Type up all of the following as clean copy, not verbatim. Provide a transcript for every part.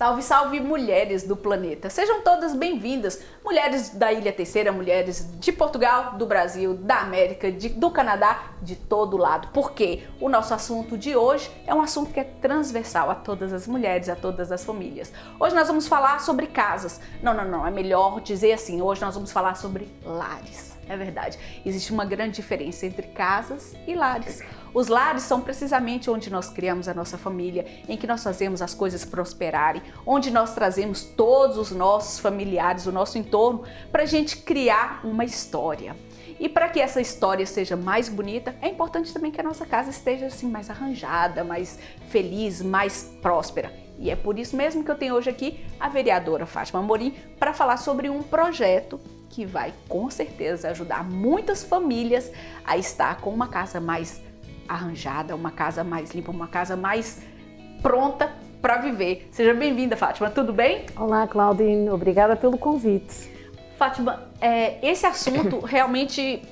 Salve, salve, mulheres do planeta! Sejam todas bem-vindas, mulheres da Ilha Terceira, mulheres de Portugal, do Brasil, da América, do Canadá, de todo lado. Porque o nosso assunto de hoje é um assunto que é transversal a todas as mulheres, a todas as famílias. Hoje nós vamos falar sobre casas. Não, é melhor dizer assim, hoje nós vamos falar sobre lares. É verdade, existe uma grande diferença entre casas e lares. Os lares são precisamente onde nós criamos a nossa família, em que nós fazemos as coisas prosperarem, onde nós trazemos todos os nossos familiares, o nosso entorno, para a gente criar uma história. E para que essa história seja mais bonita, é importante também que a nossa casa esteja assim mais arranjada, mais feliz, mais próspera. E é por isso mesmo que eu tenho hoje aqui a vereadora Fátima Amorim para falar sobre um projeto que vai com certeza ajudar muitas famílias a estar com uma casa mais arranjada, uma casa mais limpa, uma casa mais pronta para viver. Seja bem-vinda, Fátima, tudo bem? Olá, Claudine, obrigada pelo convite. Fátima, esse assunto realmente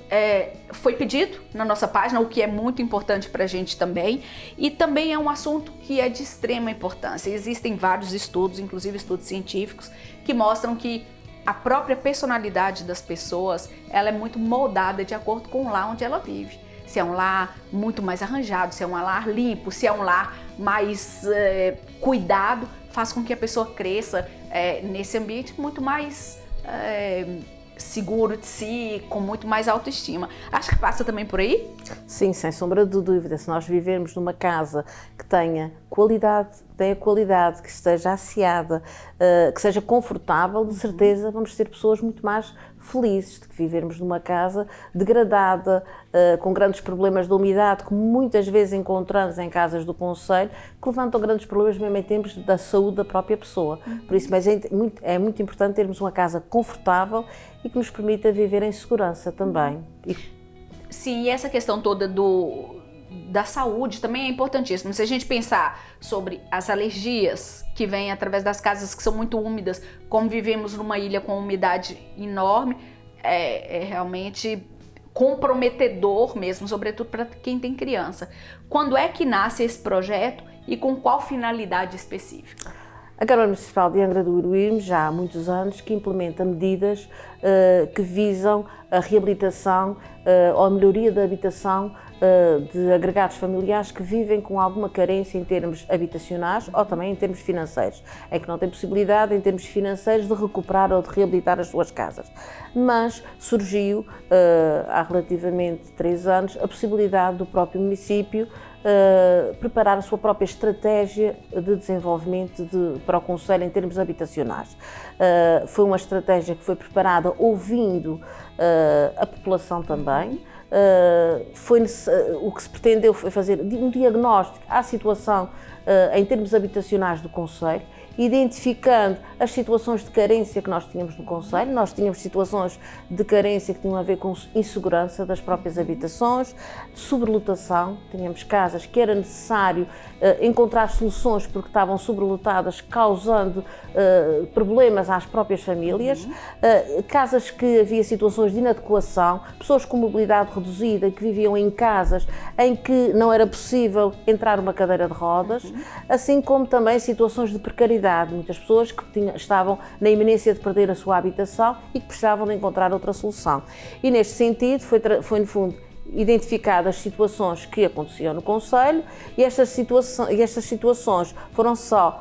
foi pedido na nossa página, o que é muito importante para a gente também, e também é um assunto que é de extrema importância. Existem vários estudos, inclusive estudos científicos, que mostram que a própria personalidade das pessoas, ela é muito moldada de acordo com o lar onde ela vive. Se é um lar muito mais arranjado, se é um lar limpo, se é um lar mais cuidado, faz com que a pessoa cresça nesse ambiente muito mais seguro de si, com muito mais autoestima. Acho que passa também por aí? Sim, sem sombra de dúvida. Se nós vivermos numa casa que tenha qualidade, que esteja asseada, que seja confortável, de certeza vamos ser pessoas muito mais felizes de que vivermos numa casa degradada, com grandes problemas de umidade, que muitas vezes encontramos em casas do concelho, que levantam grandes problemas mesmo em termos da saúde da própria pessoa. Por isso, mas é muito importante termos uma casa confortável e que nos permita viver em segurança também. Sim, e essa questão toda da saúde também é importantíssimo. Se a gente pensar sobre as alergias que vêm através das casas que são muito úmidas, como vivemos numa ilha com umidade enorme, é realmente comprometedor mesmo, sobretudo para quem tem criança. Quando é que nasce esse projeto e com qual finalidade específica? A Câmara Municipal de Angra do Heroísmo já há muitos anos que implementa medidas que visam a reabilitação ou a melhoria da habitação de agregados familiares que vivem com alguma carência em termos habitacionais ou também em termos financeiros. É que não têm possibilidade em termos financeiros de recuperar ou de reabilitar as suas casas. Mas surgiu há relativamente 3 anos a possibilidade do próprio município preparar a sua própria estratégia de desenvolvimento para o concelho em termos habitacionais. Foi uma estratégia que foi preparada ouvindo a população também. O que se pretendeu foi fazer um diagnóstico à situação em termos habitacionais do concelho, identificando as situações de carência que nós tínhamos no concelho. Nós tínhamos situações de carência que tinham a ver com insegurança das próprias habitações, de sobrelotação. Tínhamos casas que era necessário encontrar soluções porque estavam sobrelotadas, causando problemas às próprias famílias. Casas que havia situações de inadequação, pessoas com mobilidade reduzida que viviam em casas em que não era possível entrar uma cadeira de rodas, assim como também situações de precariedade. Muitas pessoas que estavam na iminência de perder a sua habitação e que precisavam de encontrar outra solução. E neste sentido foi no fundo identificadas as situações que aconteciam no concelho e estas situações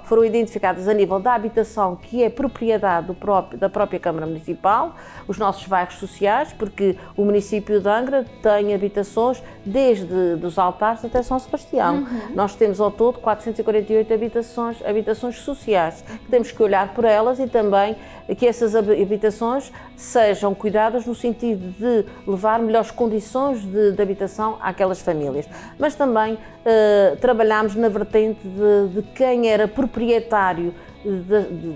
foram identificadas a nível da habitação, que é propriedade da própria Câmara Municipal, os nossos bairros sociais, porque o município de Angra tem habitações desde dos Altares até São Sebastião. Nós temos ao todo 448 habitações sociais, que temos que olhar por elas e também que essas habitações sejam cuidadas no sentido de levar melhores condições de habitação àquelas famílias. Mas também trabalhámos na vertente de quem era proprietário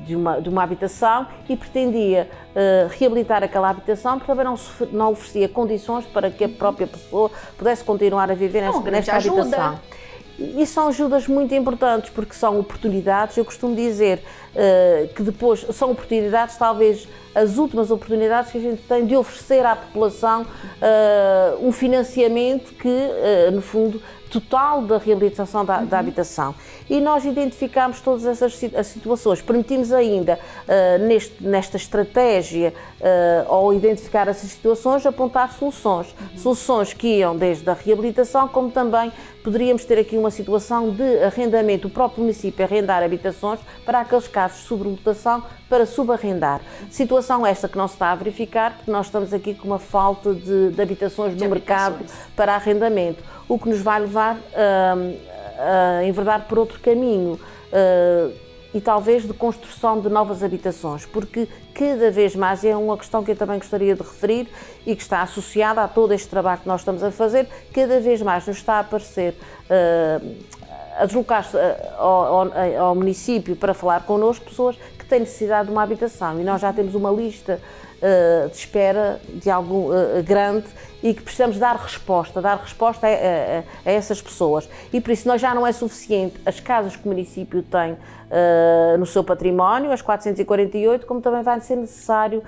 de uma habitação e pretendia reabilitar aquela habitação, porque também não oferecia condições para que a própria pessoa pudesse continuar a viver nesta habitação. E são ajudas muito importantes, porque são oportunidades. Eu costumo dizer que depois são oportunidades, talvez as últimas oportunidades que a gente tem de oferecer à população um financiamento que, no fundo, total da reabilitação da habitação. E nós identificámos todas essas situações, permitimos ainda, nesta estratégia, ao identificar essas situações, apontar soluções. Soluções que iam desde a reabilitação, como também poderíamos ter aqui uma situação de arrendamento, o próprio município arrendar habitações para aqueles casos de sobrelotação, para subarrendar. Situação esta que não se está a verificar, porque nós estamos aqui com uma falta de habitações no mercado para arrendamento, o que nos vai levar a enverdar por outro caminho e talvez de construção de novas habitações, porque cada vez mais é uma questão que eu também gostaria de referir e que está associada a todo este trabalho que nós estamos a fazer, cada vez mais nos está a aparecer a deslocar-se ao município para falar connosco pessoas que têm necessidade de uma habitação e nós já temos uma lista de espera de algo grande e que precisamos dar resposta a essas pessoas. E por isso nós já não é suficiente as casas que o município tem no seu património, as 448, como também vai ser necessário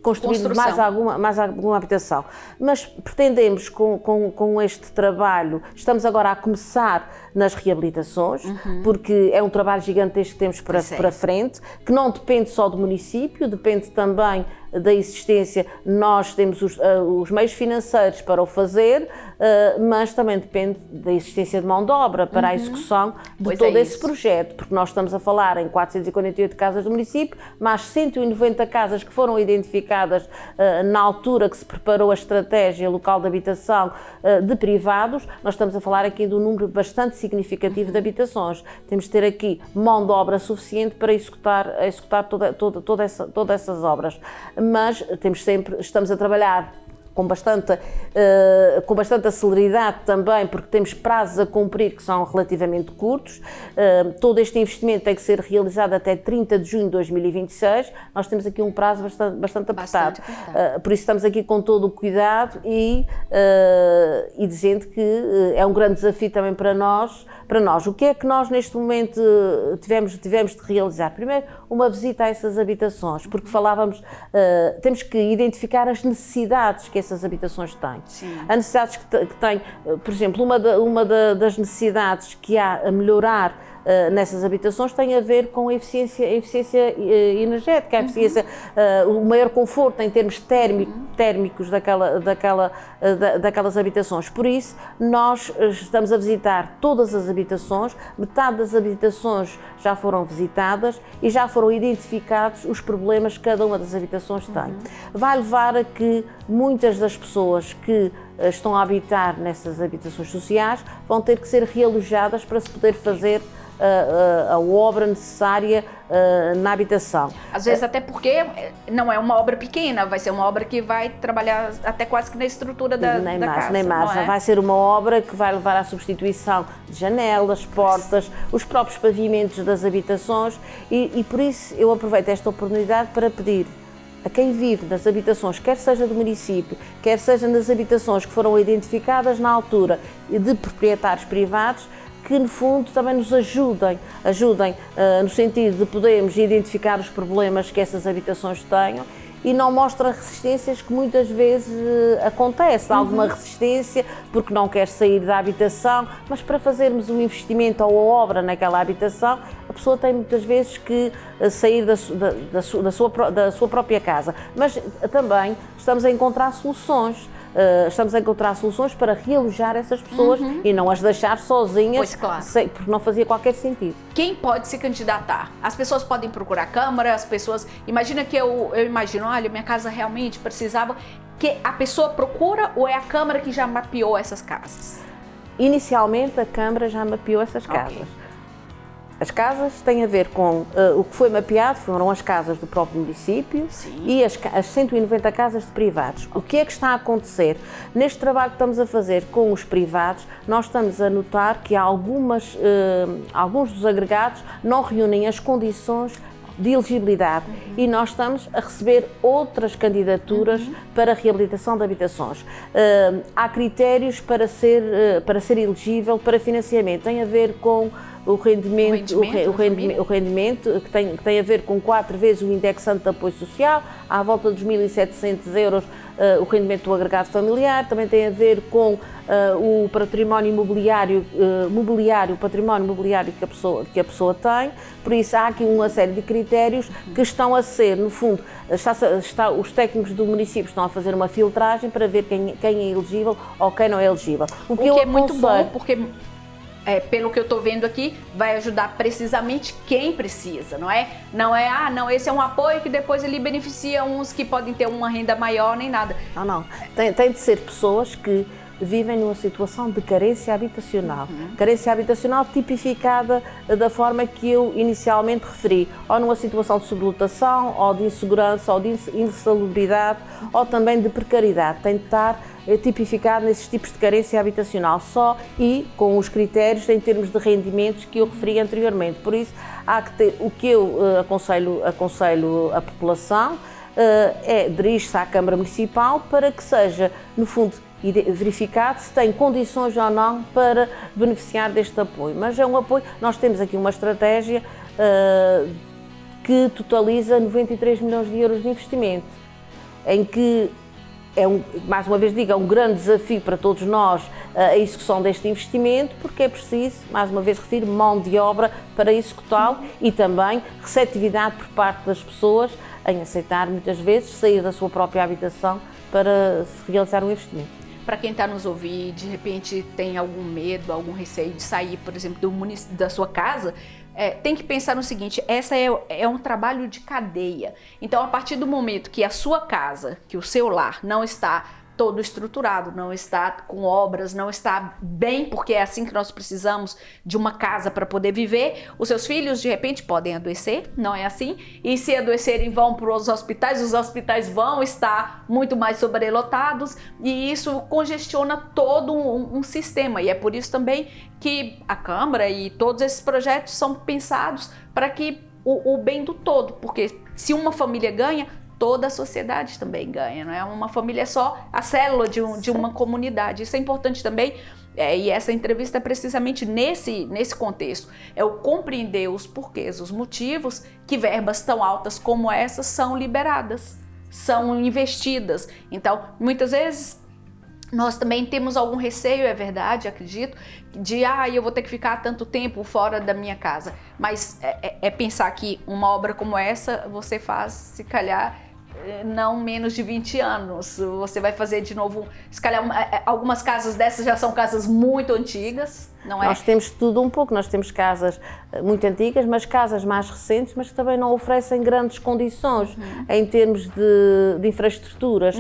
construir mais alguma habitação. Mas pretendemos com este trabalho, estamos agora a começar nas reabilitações, porque é um trabalho gigantesco que temos para frente, que não depende só do município, depende também da existência, nós temos os meios financeiros para o fazer, mas também depende da existência de mão de obra para a execução de todo esse projeto, porque nós estamos a falar em 448 casas do município, mais 190 casas que foram identificadas na altura que se preparou a estratégia local de habitação de privados. Nós estamos a falar aqui de um número bastante significativo de habitações. Temos de ter aqui mão de obra suficiente para executar todas essas obras. Mas estamos a trabalhar com bastante celeridade também, porque temos prazos a cumprir que são relativamente curtos. Todo este investimento tem que ser realizado até 30 de junho de 2026. Nós temos aqui um prazo bastante apertado. Por isso estamos aqui com todo o cuidado e dizendo que é um grande desafio também para nós. O que é que nós neste momento tivemos de realizar? Primeiro, uma visita a essas habitações, porque temos que identificar as necessidades que essas habitações têm. Sim. As necessidades que têm, por exemplo, uma das necessidades que há a melhorar nessas habitações tem a ver com a eficiência energética, a eficiência, o maior conforto em termos térmicos daquelas habitações. Por isso, nós estamos a visitar todas as habitações, metade das habitações já foram visitadas e já foram identificados os problemas que cada uma das habitações tem. Vai levar a que muitas das pessoas que estão a habitar nessas habitações sociais vão ter que ser realojadas para se poder fazer a obra necessária na habitação. Às vezes até porque não é uma obra pequena, vai ser uma obra que vai trabalhar até quase que na estrutura da casa. Nem mais, já vai ser uma obra que vai levar à substituição de janelas, portas, os próprios pavimentos das habitações e por isso eu aproveito esta oportunidade para pedir a quem vive nas habitações, quer seja do município, quer seja nas habitações que foram identificadas na altura de proprietários privados, que no fundo também nos ajudem no sentido de podermos identificar os problemas que essas habitações tenham e não mostra resistências que muitas vezes acontece, alguma resistência porque não quer sair da habitação, mas para fazermos um investimento ou a obra naquela habitação, a pessoa tem muitas vezes que sair da sua própria casa, mas também estamos a encontrar soluções. Para realojar essas pessoas e não as deixar sozinhas, porque não fazia qualquer sentido. Quem pode se candidatar? As pessoas podem procurar a Câmara, imagina que eu imagino, olha, minha casa realmente precisava, que a pessoa procura ou é a Câmara que já mapeou essas casas? Inicialmente a Câmara já mapeou essas casas. As casas têm a ver com o que foi mapeado, foram as casas do próprio município. Sim. E as 190 casas de privados. O que é que está a acontecer? Neste trabalho que estamos a fazer com os privados, nós estamos a notar que alguns dos agregados não reúnem as condições de elegibilidade e nós estamos a receber outras candidaturas para a reabilitação de habitações. Há critérios para ser elegível para financiamento, tem a ver com o rendimento que tem a ver com 4 vezes o indexante de apoio social, à volta dos 1.700 euros o rendimento do agregado familiar, também tem a ver com o património imobiliário, o património imobiliário que a pessoa tem, por isso há aqui uma série de critérios que estão a ser, no fundo, os técnicos do município estão a fazer uma filtragem para ver quem é elegível ou quem não é elegível. O que é muito bom, porque pelo que eu estou vendo aqui, vai ajudar precisamente quem precisa, não é? Não, esse é um apoio que depois ele beneficia uns que podem ter uma renda maior, nem nada. Não. Tem de ser pessoas que vivem numa situação de carência habitacional. Carência habitacional tipificada da forma que eu inicialmente referi, ou numa situação de sobrelotação, ou de insegurança, ou de insalubridade, ou também de precariedade. Tem de estar tipificado nesses tipos de carência habitacional só e com os critérios em termos de rendimentos que eu referi anteriormente. Por isso, há que ter, o que eu aconselho a população dirige-se à Câmara Municipal para que seja, no fundo, verificado se tem condições ou não para beneficiar deste apoio. Mas é um apoio, nós temos aqui uma estratégia que totaliza 93 milhões de euros de investimento, em que mais uma vez digo, é um grande desafio para todos nós a execução deste investimento, porque é preciso, mais uma vez refiro, mão de obra para executá-lo e também receptividade por parte das pessoas em aceitar, muitas vezes, sair da sua própria habitação para se realizar um investimento. Para quem está nos ouvindo, de repente tem algum medo, algum receio de sair, por exemplo, da sua casa, tem que pensar no seguinte, essa é um trabalho de cadeia. Então, a partir do momento que a sua casa, que o seu lar não está todo estruturado, não está com obras, não está bem, porque é assim que nós precisamos de uma casa para poder viver, os seus filhos de repente podem adoecer, não é assim? E se adoecerem vão para os hospitais vão estar muito mais sobrelotados e isso congestiona todo um sistema e é por isso também que a Câmara e todos esses projetos são pensados para que o bem do todo, porque se uma família ganha, toda a sociedade também ganha, não é? Uma família é só a célula de uma comunidade. Isso é importante também, e essa entrevista é precisamente nesse contexto. É o compreender os porquês, os motivos que verbas tão altas como essas são liberadas, são investidas. Então, muitas vezes, nós também temos algum receio, é verdade, acredito, de eu vou ter que ficar tanto tempo fora da minha casa. Mas é pensar que uma obra como essa, você faz, se calhar, não menos de 20 anos. Você vai fazer de novo, se calhar algumas casas dessas já são casas muito antigas, não é? Nós temos tudo um pouco, nós temos casas muito antigas, mas casas mais recentes, mas que também não oferecem grandes condições em termos de infraestruturas,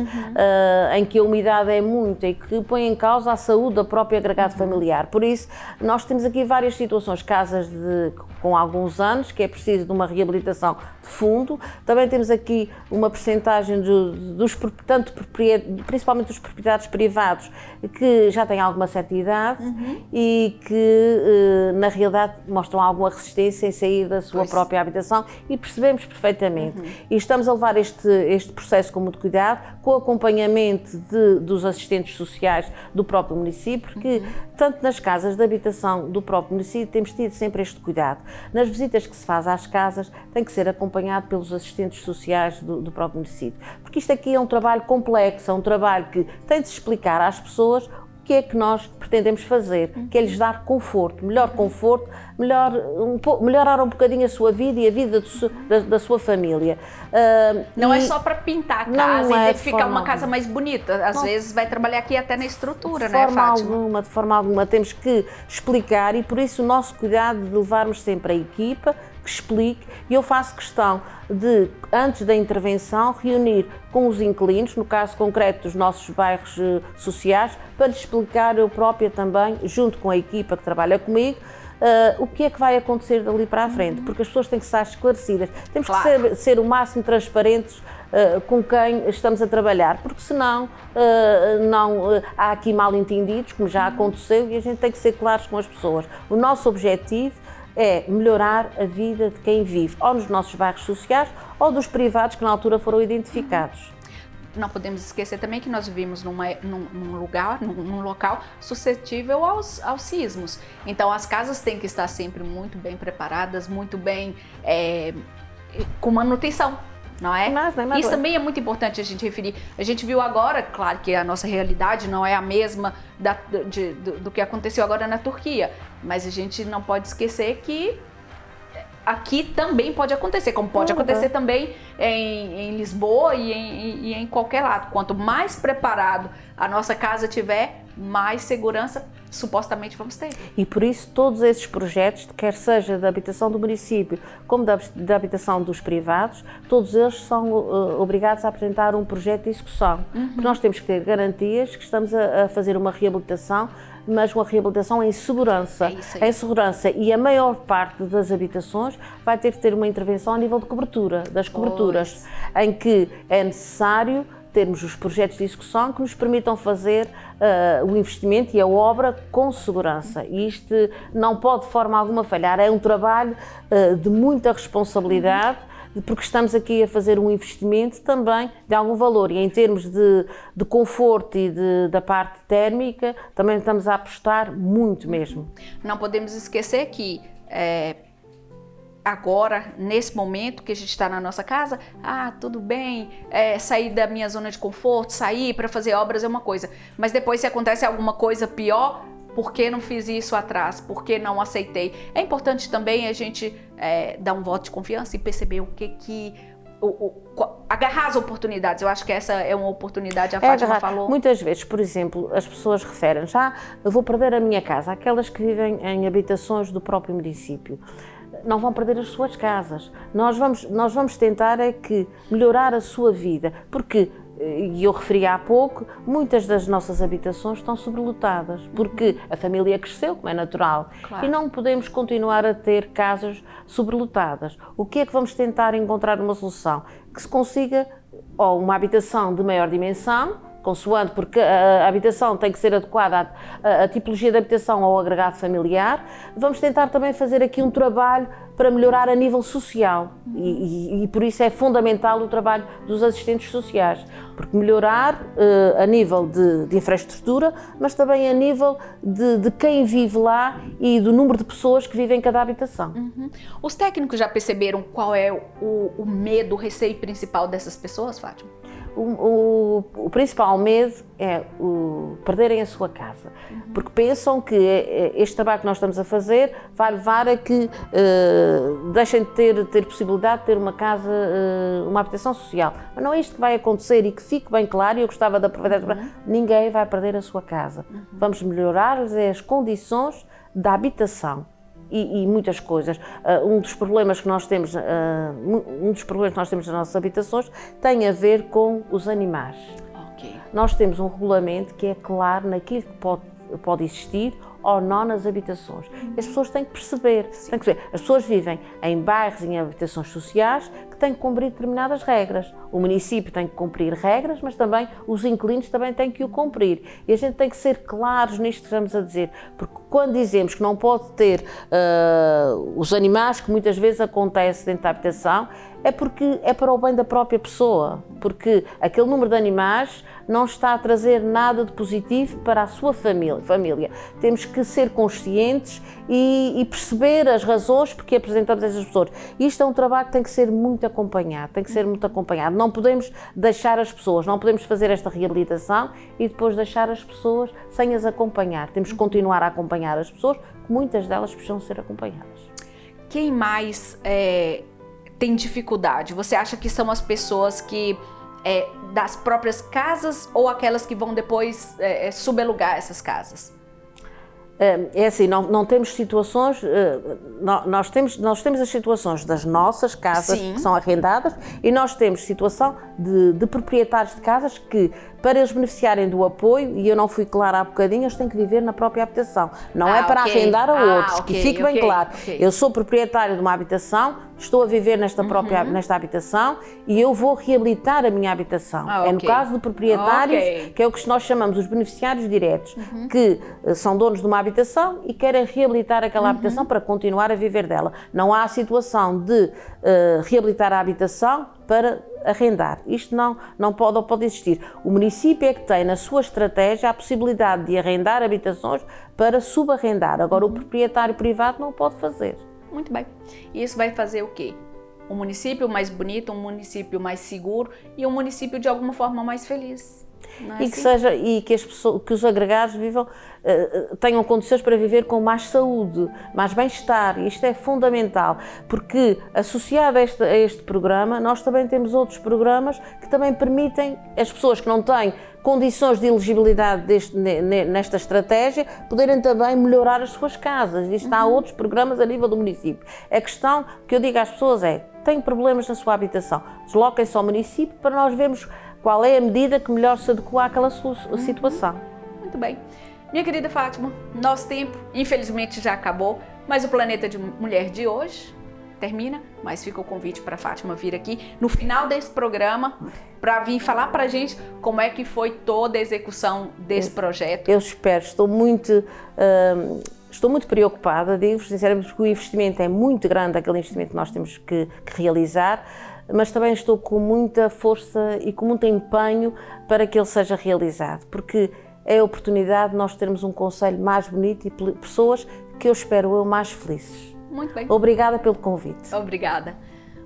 em que a umidade é muita e que põe em causa a saúde da própria agregado familiar. Por isso, nós temos aqui várias situações, casas com alguns anos, que é preciso de uma reabilitação de fundo. Também temos aqui uma percentagem principalmente dos proprietários privados, que já têm alguma certa idade e que, na realidade, mostram alguma resistência em sair da sua própria habitação e percebemos perfeitamente. E estamos a levar este processo com muito cuidado, com o acompanhamento dos assistentes sociais do próprio município, porque, tanto nas casas de habitação do próprio município, temos tido sempre este cuidado. Nas visitas que se faz às casas, tem que ser acompanhado pelos assistentes sociais do próprio município. Porque isto aqui é um trabalho complexo, é um trabalho que tem de se explicar às pessoas o que é que nós pretendemos fazer, que é lhes dar conforto, melhorar um bocadinho a sua vida e a vida da sua família. Não é só para pintar a casa e ficar uma casa mais bonita, às vezes vai trabalhar aqui até na estrutura, não é, Fátima? De forma alguma, temos que explicar e por isso o nosso cuidado de levarmos sempre a equipa que explique, e eu faço questão de, antes da intervenção, reunir com os inquilinos, no caso concreto dos nossos bairros sociais, para lhes explicar eu própria também, junto com a equipa que trabalha comigo, o que é que vai acontecer dali para a frente, porque as pessoas têm que estar esclarecidas. Temos que ser o máximo transparentes com quem estamos a trabalhar, porque senão há aqui mal-entendidos, como já aconteceu, e a gente tem que ser claros com as pessoas. O nosso objetivo é melhorar a vida de quem vive, ou nos nossos bairros sociais, ou dos privados que na altura foram identificados. não podemos esquecer também que nós vivemos num local suscetível aos sismos. Então as casas têm que estar sempre muito bem preparadas, muito bem com manutenção. Não é? Isso também é muito importante a gente referir. A gente viu agora, claro que a nossa realidade não é a mesma do que aconteceu agora na Turquia, mas a gente não pode esquecer que aqui também pode acontecer, como pode acontecer também em Lisboa e em qualquer lado. Quanto mais preparado a nossa casa tiver, mais segurança supostamente vamos ter. E por isso todos esses projetos, quer seja da habitação do município como da habitação dos privados, todos eles são obrigados a apresentar um projeto de execução. Porque nós temos que ter garantias que estamos a fazer uma reabilitação, mas uma reabilitação em segurança. Em segurança, e a maior parte das habitações vai ter que ter uma intervenção a nível de cobertura, das coberturas, em que é necessário termos os projetos de execução que nos permitam fazer o investimento e a obra com segurança. E isto não pode de forma alguma falhar. É um trabalho de muita responsabilidade, porque estamos aqui a fazer um investimento também de algum valor, e em termos de conforto e da parte térmica também estamos a apostar muito mesmo. Não podemos esquecer que agora, nesse momento que a gente está na nossa casa, tudo bem, sair da minha zona de conforto, sair para fazer obras é uma coisa, mas depois se acontece alguma coisa pior, por que não fiz isso atrás? Por que não aceitei? É importante também a gente dar um voto de confiança e perceber agarrar as oportunidades. Eu acho que essa é uma oportunidade, a Fátima falou. Muitas vezes, por exemplo, as pessoas referem-se, eu vou perder a minha casa, aquelas que vivem em habitações do próprio município. Não vão perder as suas casas. Nós vamos tentar melhorar a sua vida, porque, e eu referi há pouco, muitas das nossas habitações estão sobrelotadas, porque a família cresceu, como é natural, e não podemos continuar a ter casas sobrelotadas. O que é que vamos tentar encontrar uma solução? Que se consiga uma habitação de maior dimensão, consoante, porque a habitação tem que ser adequada à tipologia de habitação ao agregado familiar. Vamos tentar também fazer aqui um trabalho para melhorar a nível social e por isso é fundamental o trabalho dos assistentes sociais, porque melhorar a nível de infraestrutura, mas também a nível de quem vive lá e do número de pessoas que vivem em cada habitação. Os técnicos já perceberam qual é o medo, o receio principal dessas pessoas, Fátima? O principal medo é perderem a sua casa, porque pensam que este trabalho que nós estamos a fazer vai levar a que deixem de ter possibilidade de ter uma casa, uma habitação social. Mas não é isto que vai acontecer, e que fique bem claro, e eu gostava de aproveitar para ninguém vai perder a sua casa. Vamos melhorar as condições da habitação. E muitas coisas. Um dos problemas que nós temos nas nossas habitações tem a ver com os animais. Nós temos um regulamento que é claro naquilo que pode existir ou não nas habitações. As pessoas têm que perceber. As pessoas vivem em bairros, em habitações sociais, que têm que cumprir determinadas regras. O município tem que cumprir regras, mas também os inquilinos também têm que o cumprir. E a gente tem que ser claros nisto que estamos a dizer, porque quando dizemos que não pode ter os animais, que muitas vezes acontece dentro da habitação, é porque é para o bem da própria pessoa, porque aquele número de animais não está a trazer nada de positivo para a sua família. Temos que ser conscientes e perceber as razões porque apresentamos essas pessoas. Isto é um trabalho que tem que ser muito acompanhado, Não podemos deixar as pessoas, não podemos fazer esta reabilitação e depois deixar as pessoas sem as acompanhar. Temos que continuar a acompanhar as pessoas, muitas delas precisam ser acompanhadas. Quem mais tem dificuldade? Você acha que são as pessoas que das próprias casas ou aquelas que vão depois subalugar essas casas? É assim, não temos situações, nós temos as situações das nossas casas que são arrendadas, e nós temos situação de proprietários de casas que, para eles beneficiarem do apoio, e eu não fui clara há bocadinho, eles têm que viver na própria habitação. Não é para arrendar a outros, que fique bem claro. Eu sou proprietário de uma habitação, estou a viver nesta habitação e eu vou reabilitar a minha habitação. É no caso de proprietários, que é o que nós chamamos os beneficiários diretos, que são donos de uma habitação e querem reabilitar aquela habitação para continuar a viver dela. Não há a situação de reabilitar a habitação para arrendar. Isto não pode existir. O município é que tem na sua estratégia a possibilidade de arrendar habitações para subarrendar. Agora o proprietário privado não o pode fazer. Muito bem. E isso vai fazer o quê? Um município mais bonito, um município mais seguro e um município de alguma forma mais feliz. E que os agregados tenham condições para viver com mais saúde, mais bem-estar. Isto é fundamental, porque associado a este programa, nós também temos outros programas que também permitem as pessoas que não têm condições de elegibilidade nesta estratégia poderem também melhorar as suas casas. Isto há outros programas a nível do município. A questão que eu digo às pessoas é: têm problemas na sua habitação, desloquem-se ao município para nós vermos qual é a medida que melhor se adequa àquela situação. Muito bem. Minha querida Fátima, nosso tempo infelizmente já acabou, mas o Planeta de Mulher de hoje termina, mas fica o convite para a Fátima vir aqui no final desse programa para vir falar para a gente como é que foi toda a execução desse projeto. Eu espero, estou muito preocupada, digo-vos sinceramente, porque o investimento é muito grande, aquele investimento que nós temos que realizar, mas também estou com muita força e com muito empenho para que ele seja realizado, porque é a oportunidade de nós termos um concelho mais bonito e pessoas que eu espero mais felizes. Muito bem. Obrigada pelo convite. Obrigada.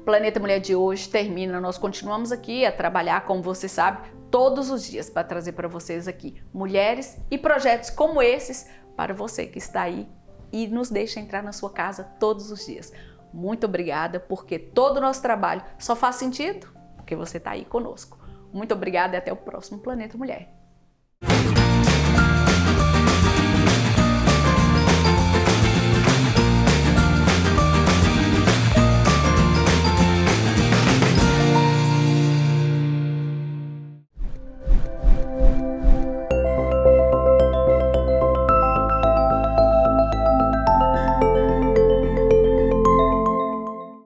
Planeta Mulher de hoje termina. Nós continuamos aqui a trabalhar, como você sabe, todos os dias para trazer para vocês aqui mulheres e projetos como esses para você que está aí e nos deixa entrar na sua casa todos os dias. Muito obrigada, porque todo o nosso trabalho só faz sentido porque você está aí conosco. Muito obrigada e até o próximo Planeta Mulher.